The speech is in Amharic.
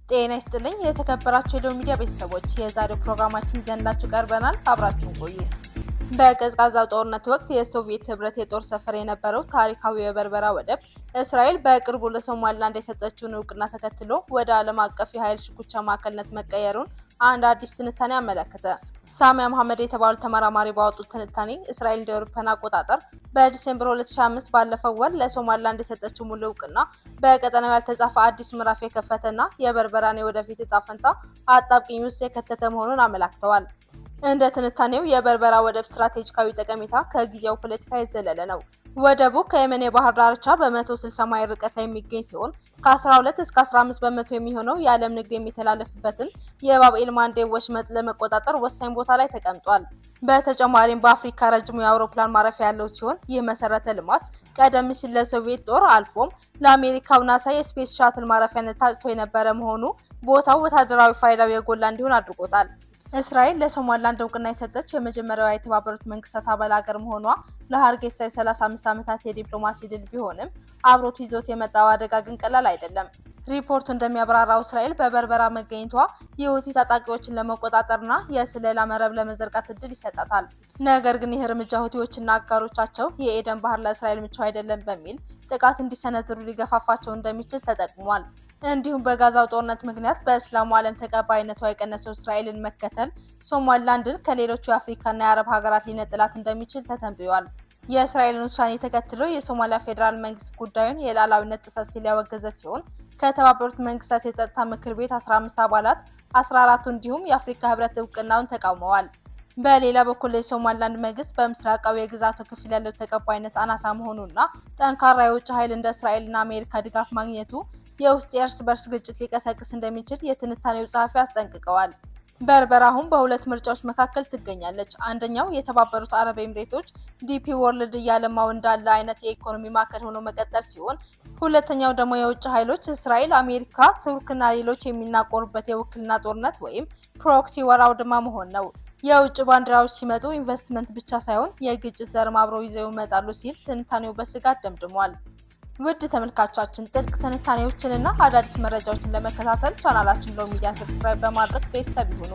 ጤና ይስጥልኝ የተከበራችሁ የዶም ሚዲያ ቤተሰቦች የዛሬው ፕሮግራማችን ይዘንላችሁ ቀርበናል። አብራችሁን ቆዩ። በቀዝቃዛው ጦርነት ወቅት የሶቪየት ህብረት የጦር ሰፈር የነበረው ታሪካዊ የበርበራ ወደብ እስራኤል በቅርቡ ለሶማሊላንድ የሰጠችውን እውቅና ተከትሎ ወደ ዓለም አቀፍ የኃይል ሽኩቻ ማዕከልነት መቀየሩን አንድ አዲስ ትንታኔ አመለከተ። ሳሚያ መሐመድ የተባሉ ተመራማሪ ባወጡት ትንታኔ እስራኤል እንደ አውሮፓውያን አቆጣጠር በዲሴምበር 2005 ባለፈው ወር ለሶማሊላንድ የሰጠችው ሙሉ እውቅና በቀጠናው ያልተጻፈ አዲስ ምዕራፍ የከፈተና የበርበራን ወደፊት ዕጣ ፈንታ አጣብቂኝ ውስጥ የከተተ መሆኑን አመላክተዋል። እንደ ትንታኔው የበርበራ ወደብ ስትራቴጂካዊ ጠቀሜታ ከጊዜው ፖለቲካ የዘለለ ነው። ወደቡ ከየመን የባህር ዳርቻ በ160 ማይል ርቀት ላይ የሚገኝ ሲሆን ከ12 እስከ 15 በመቶ የሚሆነው የዓለም ንግድ የሚተላለፍበትን የባብ-ኤል ማንዴብ ወሽመጥ ለመቆጣጠር ወሳኝ ቦታ ላይ ተቀምጧል። በተጨማሪም በአፍሪካ ረጅሙ የአውሮፕላን ማረፊያ ያለው ሲሆን ይህ መሰረተ ልማት ቀደም ሲል ለሶቪየት ጦር አልፎም ለአሜሪካው ናሳ የስፔስ ሻትል ማረፊያነት ታጭቶ የነበረ መሆኑ ቦታው ወታደራዊ ፋይዳው የጎላ እንዲሆን አድርጎታል። እስራኤል ለሶማሊላንድ እውቅና የሰጠች የመጀመሪያዋ የተባበሩት መንግስታት አባል ሀገር መሆኗ ለሀርጌሳ የ35 ዓመታት የዲፕሎማሲ ድል ቢሆንም አብሮት ይዞት የመጣው አደጋ ግን ቀላል አይደለም። ሪፖርቱ እንደሚያብራራው እስራኤል በበርበራ መገኘቷ የሁቲ ታጣቂዎችን ለመቆጣጠርና የስለላ መረብ ለመዘርጋት እድል ይሰጣታል። ነገር ግን ይህ እርምጃ ሁቲዎችና አጋሮቻቸው የኤደን ባህር ለእስራኤል ምቹ አይደለም በሚል ጥቃት እንዲሰነዝሩ ሊገፋፋቸው እንደሚችል ተጠቅሟል። እንዲሁም በጋዛው ጦርነት ምክንያት በእስላሙ ዓለም ተቀባይነቷ የቀነሰው እስራኤልን መከተል ሶማሊላንድን ከሌሎቹ የአፍሪካና የአረብ ሀገራት ሊነጥላት እንደሚችል ተተንብዮአል። የእስራኤልን ውሳኔ ተከትሎ የሶማሊያ ፌዴራል መንግስት ጉዳዩን የሉዓላዊነት ጥሰት ሲል ያወገዘ ሲሆን ከተባበሩት መንግስታት የጸጥታ ምክር ቤት 15 አባላት 14ቱ እንዲሁም የአፍሪካ ህብረት እውቅናውን ተቃውመዋል። በሌላ በኩል የሶማሊላንድ መንግስት በምስራቃዊ የግዛቱ ክፍል ያለው ተቀባይነት አናሳ መሆኑና ጠንካራ የውጭ ኃይል እንደ እስራኤልና አሜሪካ ድጋፍ ማግኘቱ የውስጥ የእርስ በርስ ግጭት ሊቀሰቅስ እንደሚችል የትንታኔው ጸሐፊ አስጠንቅቀዋል። በርበራ አሁን በሁለት ምርጫዎች መካከል ትገኛለች። አንደኛው የተባበሩት አረብ ኤምሬቶች ዲፒ ወርልድ እያለማው እንዳለ አይነት የኢኮኖሚ ማዕከል ሆኖ መቀጠል ሲሆን፣ ሁለተኛው ደግሞ የውጭ ኃይሎች እስራኤል፣ አሜሪካ፣ ቱርክና ሌሎች የሚናቆሩበት የውክልና ጦርነት ወይም ፕሮክሲ ወር አውድማ መሆን ነው። የውጭ ባንዲራዎች ሲመጡ ኢንቨስትመንት ብቻ ሳይሆን የግጭት ዘርም አብረው ይዘው ይመጣሉ ሲል ትንታኔው በስጋት ደምድሟል። ውድ ተመልካቾቻችን ጥልቅ ትንታኔዎችንና አዳዲስ መረጃዎችን ለመከታተል ቻናላችን ዶም ሚዲያ ሰብስክራይብ በማድረግ ቤተሰብ ይሁኑ።